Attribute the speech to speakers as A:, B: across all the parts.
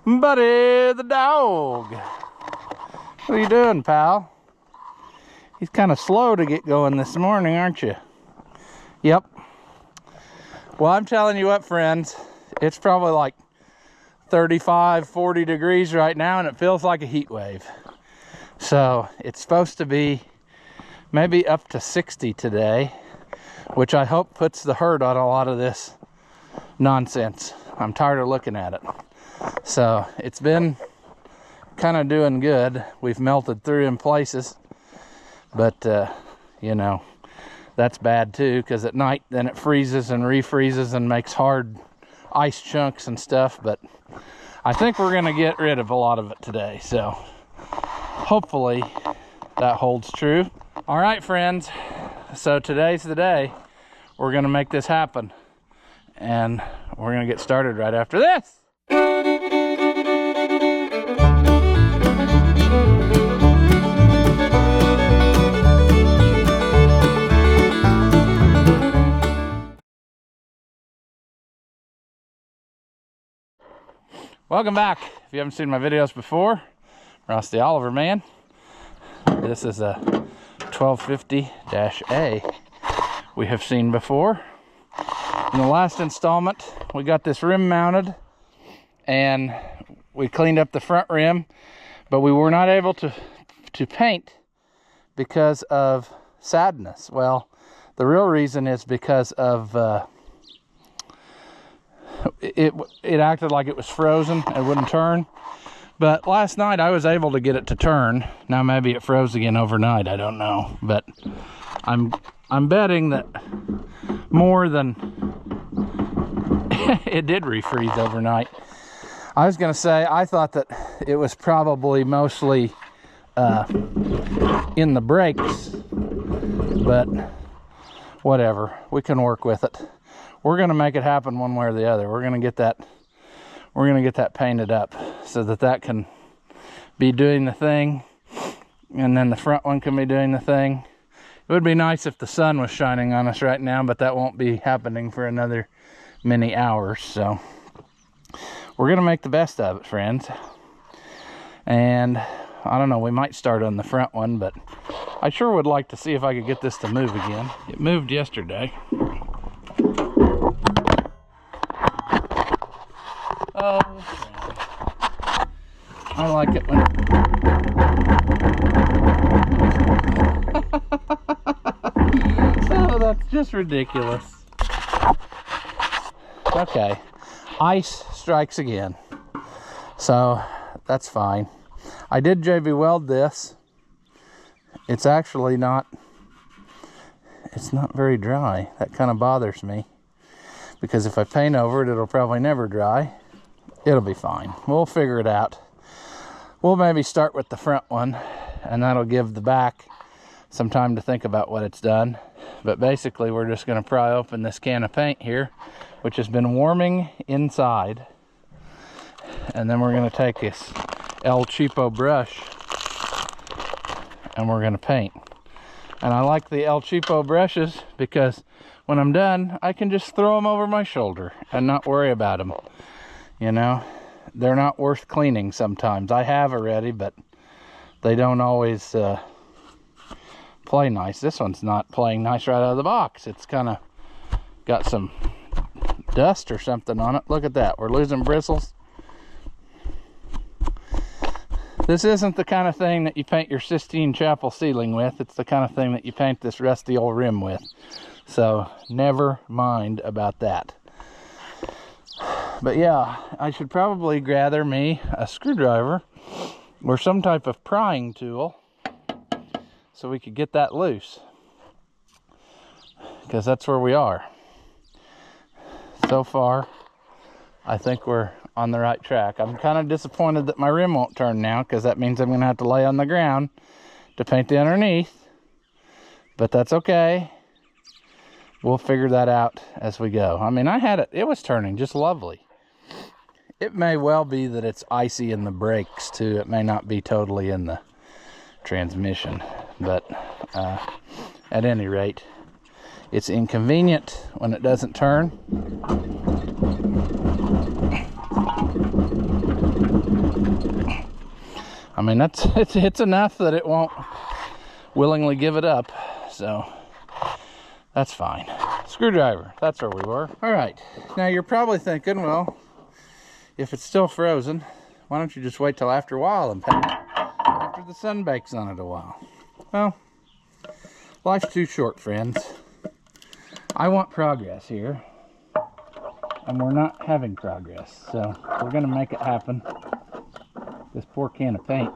A: Buddy the dog. What are you doing, pal? He's kind of slow to get going this morning, aren't you? Yep. Well, I'm telling you what, friends, it's probably like 35, 40 degrees right now, and it feels like a heat wave. So it's supposed to be maybe up to 60 today, which I hope puts the hurt on a lot of this nonsense. I'm tired of looking at it. So it's been kind of doing good. We've melted through in places, but you know, that's bad too, because at night then it freezes and refreezes and makes hard ice chunks and stuff. But I think we're gonna get rid of a lot of it today, so hopefully that holds true. All right, friends, so today's the day we're gonna make this happen, and we're gonna get started right after this. Welcome back. If you haven't seen my videos before, Ross the Oliver Man. This is a 1250-A we have seen before. In the last installment, we got this rim mounted and we cleaned up the front rim, but we were not able to paint because of sadness. Well, the real reason is because of it acted like it was frozen. It wouldn't turn. But last night I was able to get it to turn. Now maybe it froze again overnight, I don't know. But I'm betting that more than it did refreeze overnight. I was gonna say, I thought that it was probably mostly in the brakes, but whatever, we can work with it. We're gonna make it happen one way or the other. We're gonna get that painted up so that can be doing the thing, and then the front one can be doing the thing. It would be nice if the sun was shining on us right now, but that won't be happening for another many hours. So we're gonna make the best of it, friends. And I don't know, we might start on the front one, but I sure would like to see if I could get this to move again. It moved yesterday. Oh, I like it when oh, that's just ridiculous. Okay, ice strikes again, so that's fine. I did JB weld this. It's actually not very dry. That kind of bothers me, because if I paint over it, it'll probably never dry. It'll be fine. We'll figure it out. We'll maybe start with the front one, and that'll give the back some time to think about what it's done. But basically, we're just going to pry open this can of paint here, which has been warming inside. And then we're going to take this El Cheapo brush, and we're going to paint. And I like the El Cheapo brushes because when I'm done, I can just throw them over my shoulder and not worry about them. You know, they're not worth cleaning sometimes. I have already, but they don't always play nice. This one's not playing nice right out of the box. It's kind of got some dust or something on it. Look at that. We're losing bristles. This isn't the kind of thing that you paint your Sistine Chapel ceiling with. It's the kind of thing that you paint this rusty old rim with. So never mind about that. But yeah, I should probably gather me a screwdriver or some type of prying tool so we could get that loose, because that's where we are. So far, I think we're on the right track. I'm kind of disappointed that my rim won't turn now, because that means I'm going to have to lay on the ground to paint the underneath, but that's okay. We'll figure that out as we go. I mean, it was turning just lovely. It may well be that it's icy in the brakes too. It may not be totally in the transmission, but at any rate, it's inconvenient when it doesn't turn. I mean, it's enough that it won't willingly give it up, so that's fine. Screwdriver, that's where we were. All right, now you're probably thinking, well, if it's still frozen, why don't you just wait till after a while and paint it after the sun bakes on it a while? Well, life's too short, friends. I want progress here, and we're not having progress, so we're gonna make it happen. This poor can of paint.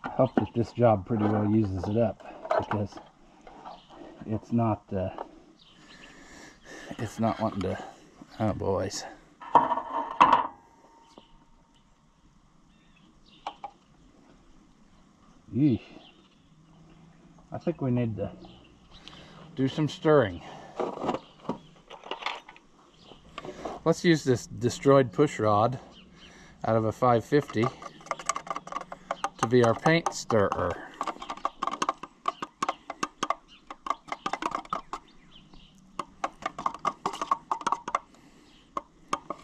A: I hope that this job pretty well uses it up, because it's not wanting to. Oh boys. Yeesh. I think we need to do some stirring. Let's use this destroyed push rod out of a 550 to be our paint stirrer.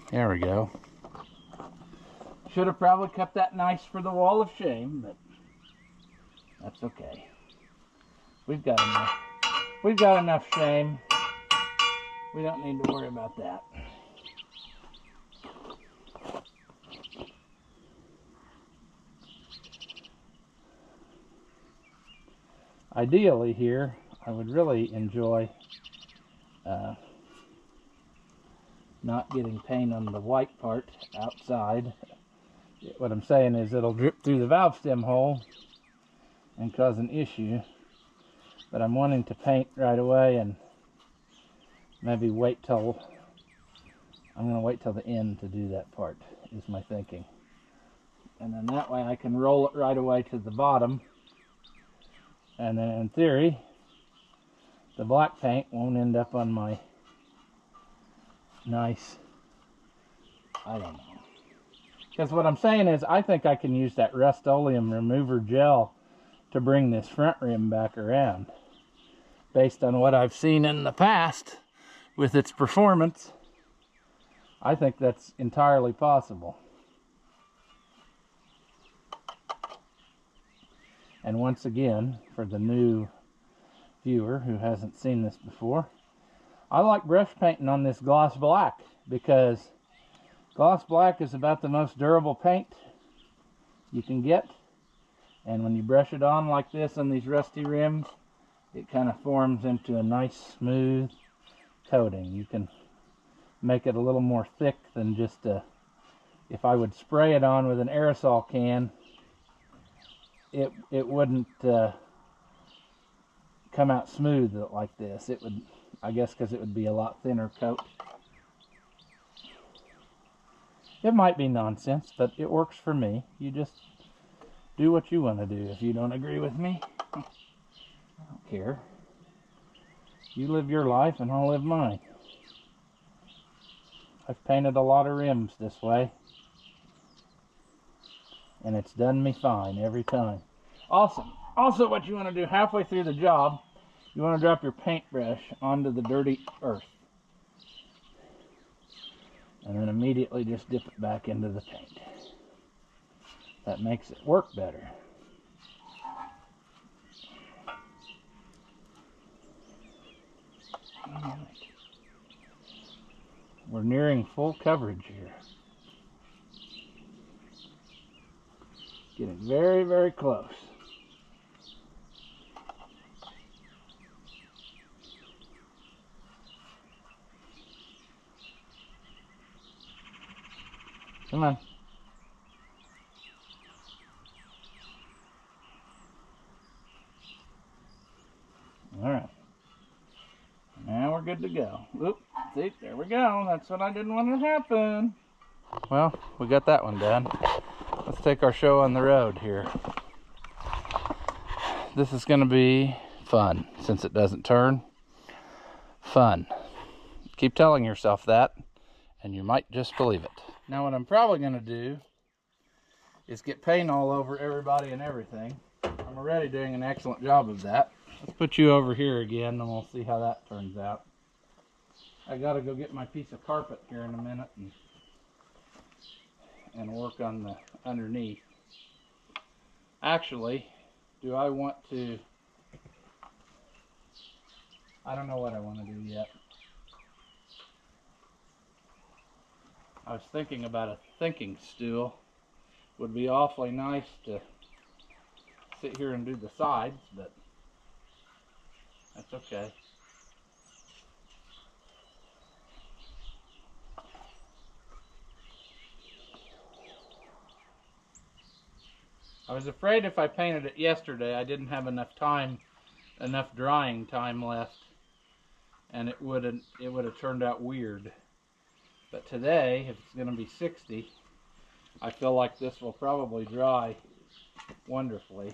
A: There we go. Should have probably kept that nice for the wall of shame, but that's okay. We've got enough. We've got enough shame. We don't need to worry about that. Ideally here, I would really enjoy not getting paint on the white part outside. What I'm saying is it'll drip through the valve stem hole and cause an issue, but I'm wanting to paint right away and maybe wait till, I'm going to wait till the end to do that part, is my thinking. And then that way I can roll it right away to the bottom, and then in theory the black paint won't end up on my nice, I don't know. Because what I'm saying is I think I can use that Rust-Oleum remover gel to bring this front rim back around. Based on what I've seen in the past with its performance, I think that's entirely possible. And once again, for the new viewer who hasn't seen this before, I like brush painting on this gloss black, because gloss black is about the most durable paint you can get. And when you brush it on like this on these rusty rims, it kind of forms into a nice smooth coating. You can make it a little more thick than just if I would spray it on with an aerosol can, it wouldn't come out smooth like this. It would, I guess, because it would be a lot thinner coat. It might be nonsense, but it works for me. You just do what you want to do. If you don't agree with me, I don't care. You live your life and I'll live mine. I've painted a lot of rims this way, and it's done me fine every time. Awesome. Also, what you want to do halfway through the job, you want to drop your paintbrush onto the dirty earth, and then immediately just dip it back into the paint. That makes it work better. All right. We're nearing full coverage here. Getting very, very close. Come on. All right. Now we're good to go. Oop, see, there we go. That's what I didn't want to happen. Well, we got that one done. Let's take our show on the road here. This is going to be fun, since it doesn't turn. Fun. Keep telling yourself that, and you might just believe it. Now what I'm probably going to do is get paint all over everybody and everything. I'm already doing an excellent job of that. Let's put you over here again, and we'll see how that turns out. I got to go get my piece of carpet here in a minute and work on the underneath. Actually, do I want to, I don't know what I want to do yet. I was thinking about a thinking stool. Would be awfully nice to sit here and do the sides, but that's okay. I was afraid if I painted it yesterday, I didn't have enough drying time left, and it would have turned out weird. But today, if it's going to be 60, I feel like this will probably dry wonderfully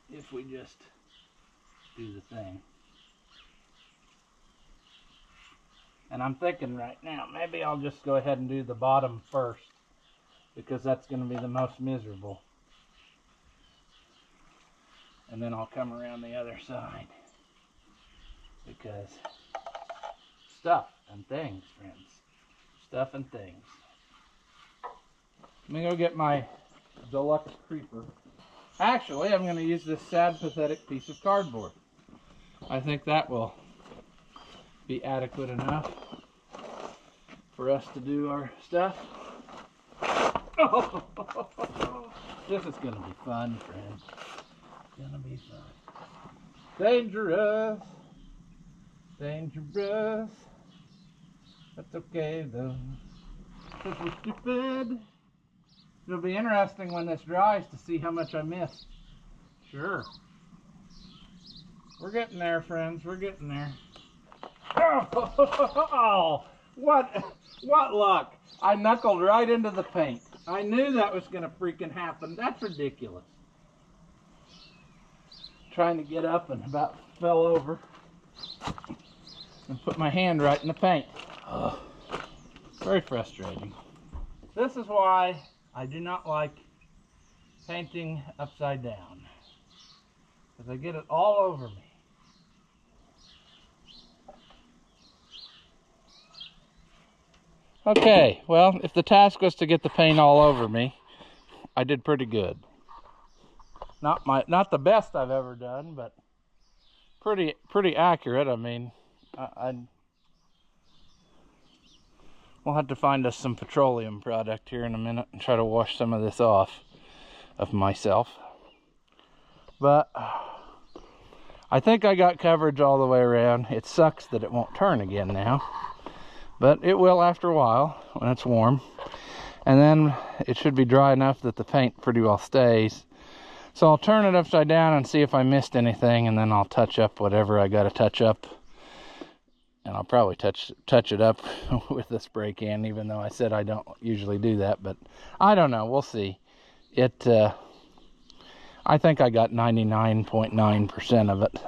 A: if we just do the thing. And I'm thinking right now, maybe I'll just go ahead and do the bottom first, because that's going to be the most miserable. And then I'll come around the other side, because stuff and things, friends. Stuff and things. Let me go get my deluxe creeper. Actually, I'm going to use this sad, pathetic piece of cardboard. I think that will be adequate enough for us to do our stuff. Oh, this is going to be fun, friends. It's going to be fun. Dangerous. Dangerous. That's okay, though. Because we're stupid. It'll be interesting when this dries to see how much I missed. Sure. We're getting there, friends. We're getting there. Oh, what luck. I knuckled right into the paint. I knew that was going to freaking happen. That's ridiculous. Trying to get up and about fell over and put my hand right in the paint. Ugh. Very frustrating. This is why I do not like painting upside down, because I get it all over me. Okay, well, if the task was to get the paint all over me, I did pretty good. Not the best I've ever done, but pretty accurate. I mean, we'll have to find us some petroleum product here in a minute and try to wash some of this off of myself. But I think I got coverage all the way around. It sucks that it won't turn again now, but it will after a while when it's warm. And then it should be dry enough that the paint pretty well stays. So I'll turn it upside down and see if I missed anything, and then I'll touch up whatever I got to touch up. And I'll probably touch it up with a spray can, even though I said I don't usually do that. But I don't know. We'll see. I think I got 99.9% of it.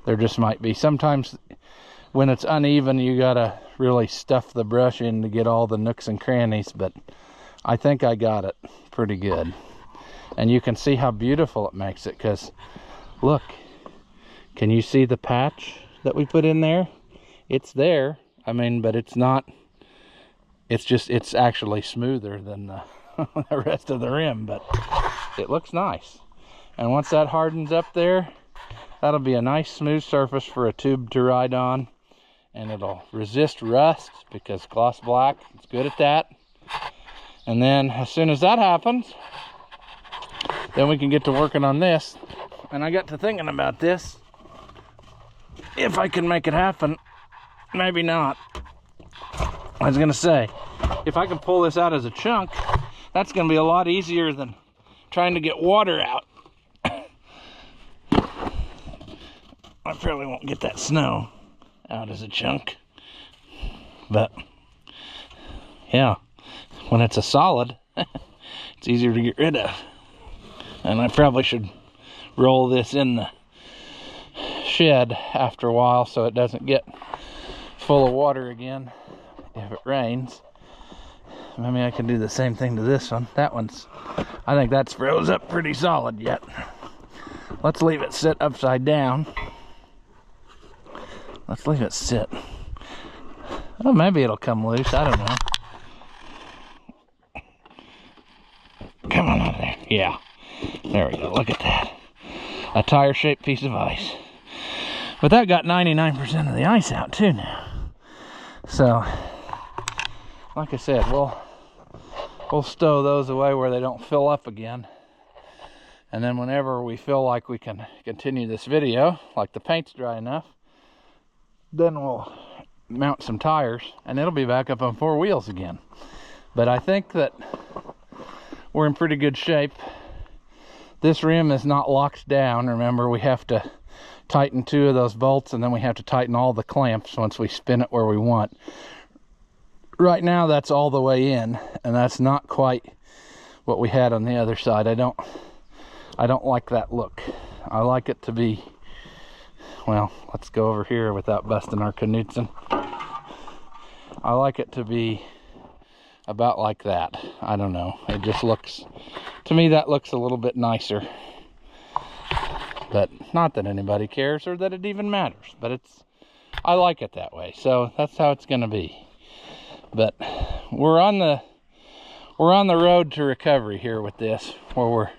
A: There just might be sometimes when it's uneven, you gotta really stuff the brush in to get all the nooks and crannies. But I think I got it pretty good. And you can see how beautiful it makes it, because look, can you see the patch that we put in there? It's there, I mean, but it's not, it's actually smoother than the rest of the rim, but it looks nice. And once that hardens up there, that'll be a nice smooth surface for a tube to ride on, and it'll resist rust because gloss black is good at that. And then as soon as that happens, then we can get to working on this. And I got to thinking about this. If I can make it happen, maybe not. I was gonna say, if I can pull this out as a chunk, that's gonna be a lot easier than trying to get water out. I probably won't get that snow out as a chunk. But, yeah, when it's a solid, it's easier to get rid of. And I probably should roll this in the shed after a while so it doesn't get full of water again if it rains. Maybe I can do the same thing to this one. That one's, I think that's froze up pretty solid yet. Let's leave it sit upside down. Let's leave it sit. Oh, maybe it'll come loose, I don't know. Come on out of there. Yeah. There we go. Look at that. A tire-shaped piece of ice. But that got 99% of the ice out too now. So, like I said, we'll stow those away where they don't fill up again. And then whenever we feel like we can continue this video, like the paint's dry enough, then we'll mount some tires and it'll be back up on 4 wheels again. But I think that we're in pretty good shape. This rim is not locked down. Remember, we have to tighten 2 of those bolts, and then we have to tighten all the clamps once we spin it where we want. Right now that's all the way in, and that's not quite what we had on the other side. I don't like that look. I like it to be, well, let's go over here without busting our Knudsen. I like it to be about like that. I don't know, it just looks, to me that looks a little bit nicer. But not that anybody cares or that it even matters, but I like it that way, so that's how it's gonna be. But we're on the road to recovery here with this, where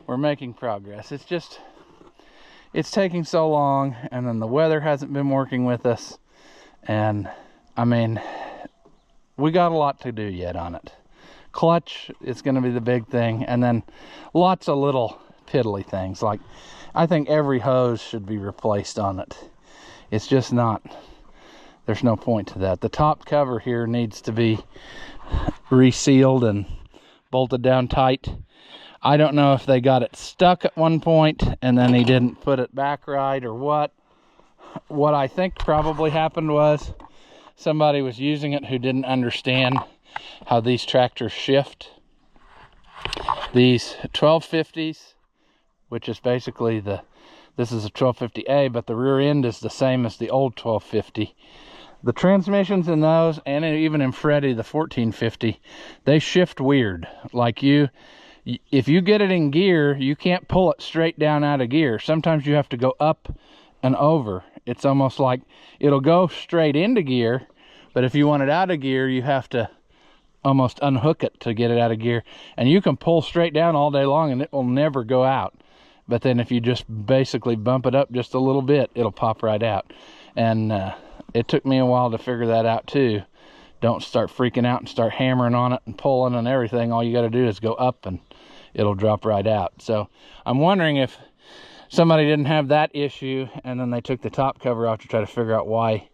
A: we're making progress. It's taking so long, and then the weather hasn't been working with us, and I mean, we got a lot to do yet on it. Clutch is going to be the big thing, and then lots of little piddly things. Like, I think every hose should be replaced on it. It's just not, there's no point to that. The top cover here needs to be resealed and bolted down tight. I don't know if they got it stuck at one point and then he didn't put it back right or what. What I think probably happened was somebody was using it who didn't understand how these tractors shift. These 1250s, which is basically this is a 1250A, but the rear end is the same as the old 1250. The transmissions in those, and even in Freddy, the 1450, they shift weird. Like if you get it in gear, you can't pull it straight down out of gear. Sometimes you have to go up and over. It's almost like it'll go straight into gear, but if you want it out of gear, you have to almost unhook it to get it out of gear. And you can pull straight down all day long and it will never go out. But then if you just basically bump it up just a little bit, it'll pop right out. And it took me a while to figure that out too. Don't start freaking out and start hammering on it and pulling and everything. All you got to do is go up and it'll drop right out. So I'm wondering if somebody didn't have that issue and then they took the top cover off to try to figure out why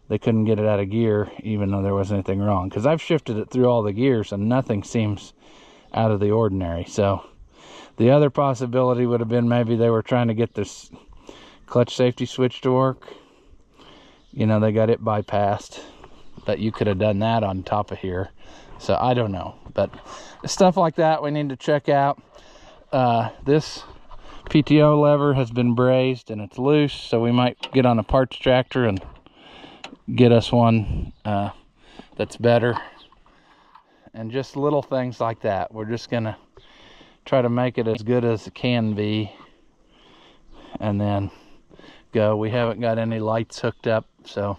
A: they couldn't get it out of gear, even though there wasn't anything wrong. Because I've shifted it through all the gears and nothing seems out of the ordinary. So the other possibility would have been maybe they were trying to get this clutch safety switch to work. You know, they got it bypassed, but you could have done that on top of here. So I don't know, but stuff like that we need to check out. This PTO lever has been brazed and it's loose, so we might get on a parts tractor and get us one that's better. And just little things like that. We're just gonna try to make it as good as it can be and then go. We haven't got any lights hooked up, so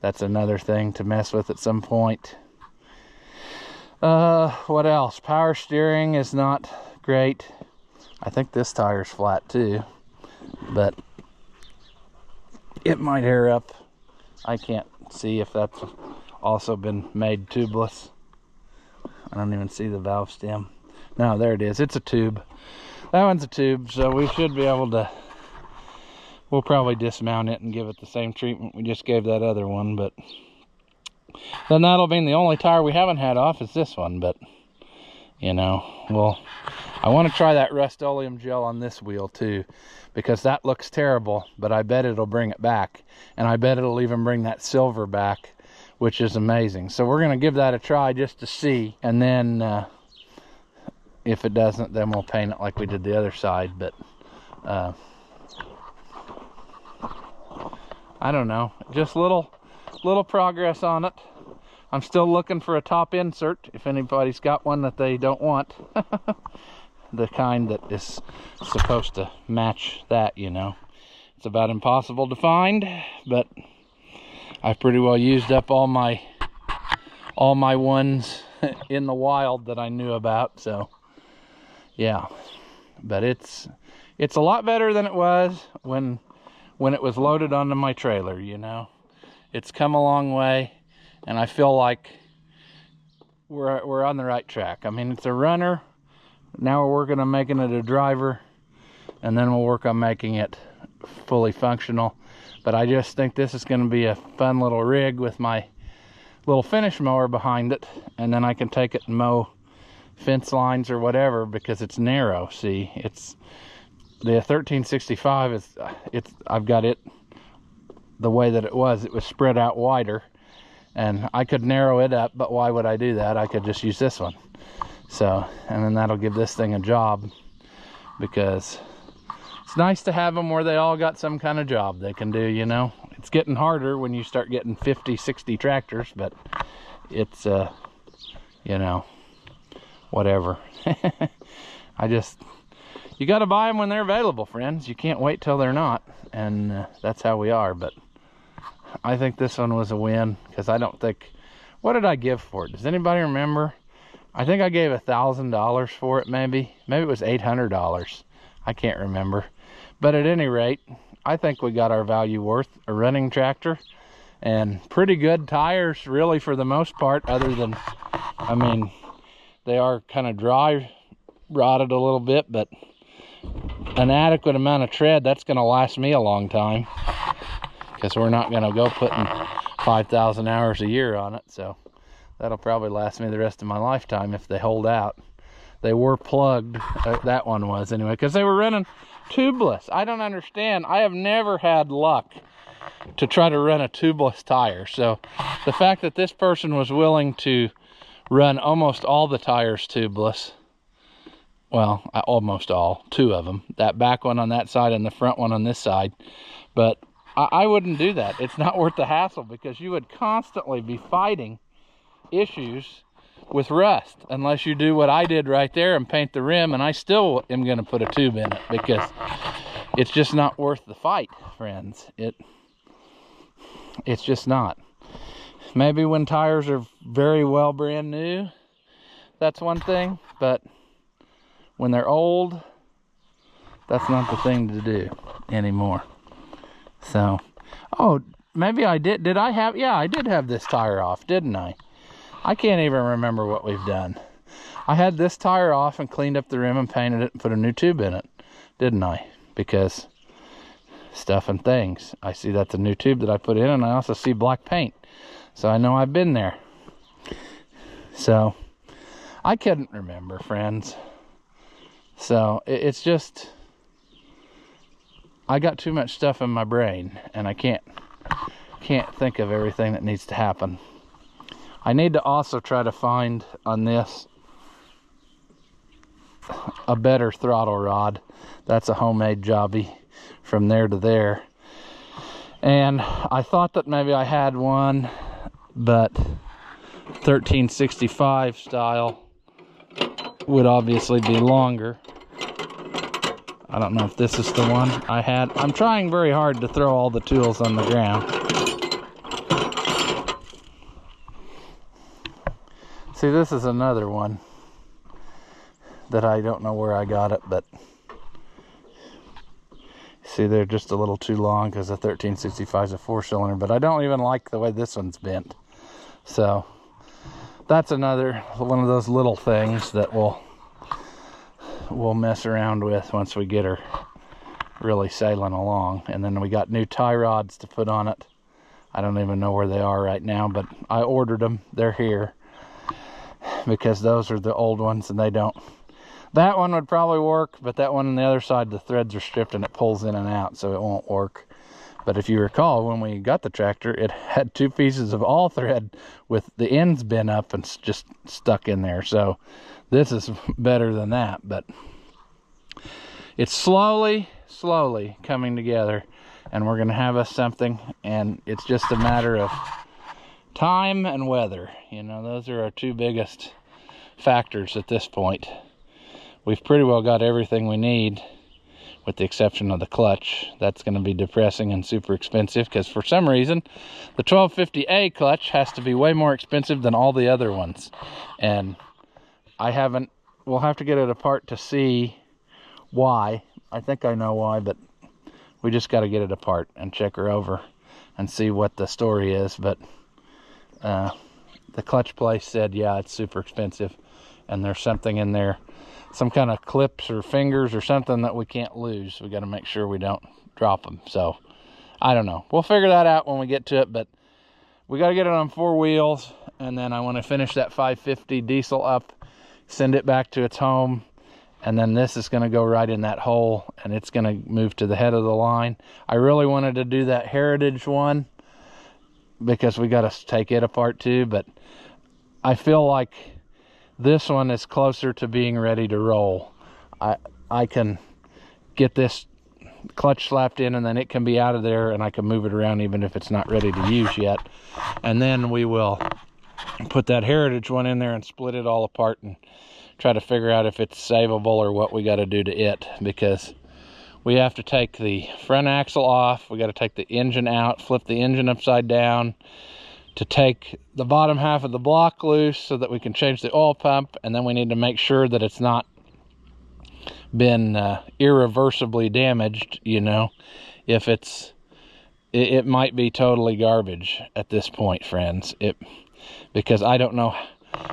A: that's another thing to mess with at some point. What else? Power steering is not great. I think this tire's flat too, but it might air up. I can't see if that's also been made tubeless. I don't even see the valve stem. No, there it is. It's a tube. That one's a tube, so we should be able to, we'll probably dismount it and give it the same treatment we just gave that other one, but then that'll be the only tire we haven't had off is this one. But you know, well, I want to try that Rust-Oleum gel on this wheel too, because that looks terrible, but I bet it'll bring it back, and I bet it'll even bring that silver back, which is amazing. So we're going to give that a try just to see, and then if it doesn't, then we'll paint it like we did the other side. But I don't know, just little progress on it. I'm still looking for a top insert if anybody's got one that they don't want. The kind that is supposed to match that, you know. It's about impossible to find, but I've pretty well used up all my ones in the wild that I knew about, so Yeah, but it's a lot better than it was when it was loaded onto my trailer, you know. It's come a long way, and I feel like we're on the right track. I mean, it's a runner. Now we're working on making it a driver, and then we'll work on making it fully functional. But I just think this is going to be a fun little rig with my little finish mower behind it, and then I can take it and mow fence lines or whatever, because it's narrow. See, it's the 1365 is I've got it the way that it was spread out wider, and I could narrow it up, but why would I do that? I could just use this one. So, and then that'll give this thing a job, because it's nice to have them where they all got some kind of job they can do, you know. It's getting harder when you start getting 50, 60 tractors, but it's, you know, whatever. You got to buy them when they're available, friends. You can't wait till they're not, and that's how we are. But I think this one was a win, because I don't think, what did I give for it? Does anybody remember? I think I gave $1,000 for it, maybe it was $800. I can't remember. But at any rate, I think we got our value worth. A running tractor and pretty good tires, really, for the most part, other than, I mean, they are kind of dry rotted a little bit, but an adequate amount of tread. That's going to last me a long time, because we're not going to go putting 5,000 hours a year on it. So that'll probably last me the rest of my lifetime if they hold out. They were plugged, that one was anyway, because they were running tubeless. I don't understand. I have never had luck to try to run a tubeless tire. So the fact that this person was willing to run almost all the tires tubeless, well, almost all, 2 of them, that back one on that side and the front one on this side, but I wouldn't do that. It's not worth the hassle, because you would constantly be fighting issues with rust unless you do what I did right there and paint the rim, and I still am going to put a tube in it, because it's just not worth the fight, friends. It's just not. Maybe when tires are very well brand new, that's one thing, but when they're old, that's not the thing to do anymore. So, oh, maybe I did. Did I have? Yeah, I did have this tire off, didn't I? I can't even remember what we've done. I had this tire off and cleaned up the rim and painted it and put a new tube in it, didn't I? Because stuff and things. I see that's a new tube that I put in, and I also see black paint. So I know I've been there. So I couldn't remember, friends. So it's just, I got too much stuff in my brain, and I can't think of everything that needs to happen. I need to also try to find on this a better throttle rod. That's a homemade jobby from there to there. And I thought that maybe I had one, but 1365 style would obviously be longer. I don't know if this is the one I had. I'm trying very hard to throw all the tools on the ground. See, this is another one that I don't know where I got it, but see, they're just a little too long, because the 1365 is a 4-cylinder, but I don't even like the way this one's bent. So that's another one of those little things that we'll mess around with once we get her really sailing along. And then we got new tie rods to put on it. I don't even know where they are right now, but I ordered them. They're here, because those are the old ones, and they don't. That one would probably work, but that one on the other side, the threads are stripped and it pulls in and out, so it won't work. But if you recall, when we got the tractor, it had 2 pieces of all thread with the ends bent up and just stuck in there. So this is better than that, but it's slowly coming together, and we're going to have us something, and it's just a matter of time and weather. You know, those are our 2 biggest factors at this point. We've pretty well got everything we need, with the exception of the clutch. That's going to be depressing and super expensive, because for some reason the 1250A clutch has to be way more expensive than all the other ones, and I haven't we'll have to get it apart to see why. I think I know why, but we just got to get it apart and check her over and see what the story is. But the clutch place said, yeah, it's super expensive, and there's something in there, some kind of clips or fingers or something that we can't lose. We got to make sure we don't drop them. So I don't know, we'll figure that out when we get to it, but we got to get it on 4 wheels, and then I want to finish that 550 diesel up, send it back to its home, and then this is going to go right in that hole, and it's going to move to the head of the line. I really wanted to do that Heritage one because we got to take it apart too, but I feel like this one is closer to being ready to roll. I can get this clutch slapped in, and then it can be out of there, and I can move it around even if it's not ready to use yet. And then we will put that Heritage one in there and split it all apart and try to figure out if it's savable or what we got to do to it, because we have to take the front axle off, we got to take the engine out, flip the engine upside down to take the bottom half of the block loose so that we can change the oil pump, and then we need to make sure that it's not been irreversibly damaged. You know, if it might be totally garbage at this point, friends, because I don't know.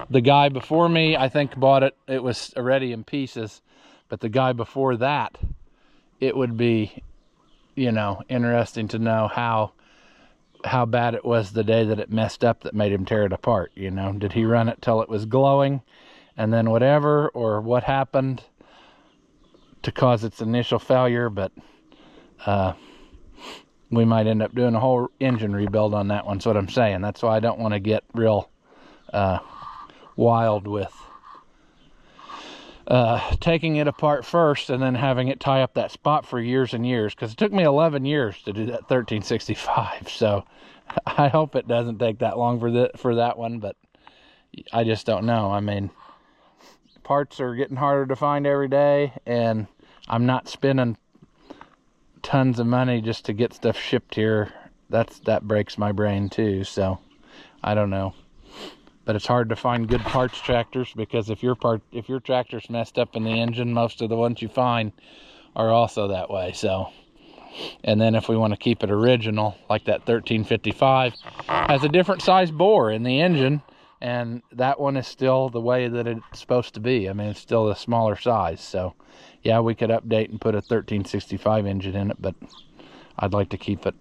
A: The guy before me, I think, bought it, it was already in pieces, but the guy before that, it would be, you know, interesting to know how bad it was the day that it messed up that made him tear it apart. You know, did he run it till it was glowing and then whatever, or what happened to cause its initial failure? But we might end up doing a whole engine rebuild on that one. That's what I'm saying. That's why I don't want to get real wild with taking it apart first and then having it tie up that spot for years and years, because it took me 11 years to do that 1365. So I hope it doesn't take that long for that one, but I just don't know. I mean, parts are getting harder to find every day, and I'm not spending tons of money just to get stuff shipped here. That breaks my brain too. So I don't know. But it's hard to find good parts tractors, because if your tractor's messed up in the engine, most of the ones you find are also that way. So, and then if we want to keep it original, like that 1355 has a different size bore in the engine, and that one is still the way that it's supposed to be. I mean, it's still a smaller size. So yeah, we could update and put a 1365 engine in it, but I'd like to keep it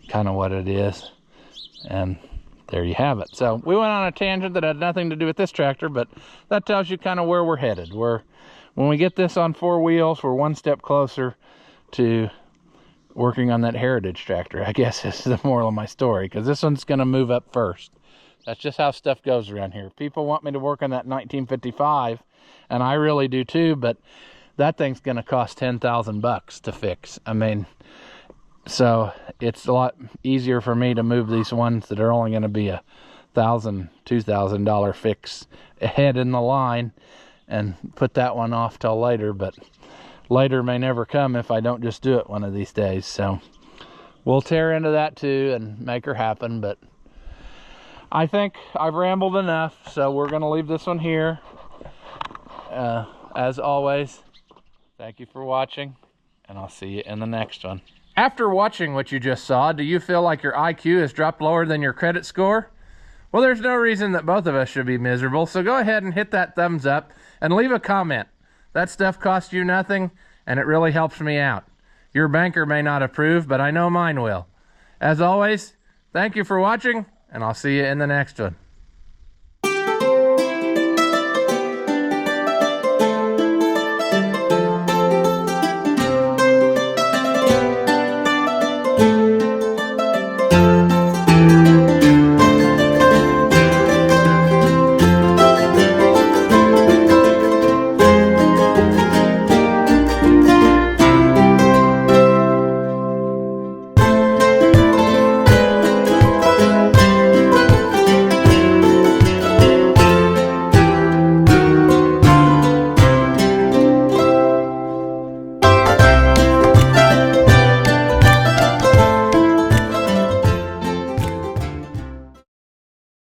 A: kind of what it is. And there you have it. So we went on a tangent that had nothing to do with this tractor, but that tells you kind of where we're headed. When we get this on 4 wheels, we're one step closer to working on that Heritage tractor, I guess is the moral of my story, because this one's going to move up first. That's just how stuff goes around here. People want me to work on that 1955, and I really do too, but that thing's going to cost $10,000 to fix. I mean, so it's a lot easier for me to move these ones that are only going to be $1,000, $2,000 fix ahead in the line and put that one off till later. But later may never come if I don't just do it one of these days. So we'll tear into that too and make her happen. But I think I've rambled enough, so we're going to leave this one here. As always, thank you for watching, and I'll see you in the next one. After watching what you just saw, do you feel like your IQ has dropped lower than your credit score? Well, there's no reason that both of us should be miserable, so go ahead and hit that thumbs up and leave a comment. That stuff costs you nothing, and it really helps me out. Your banker may not approve, but I know mine will. As always, thank you for watching, and I'll see you in the next one.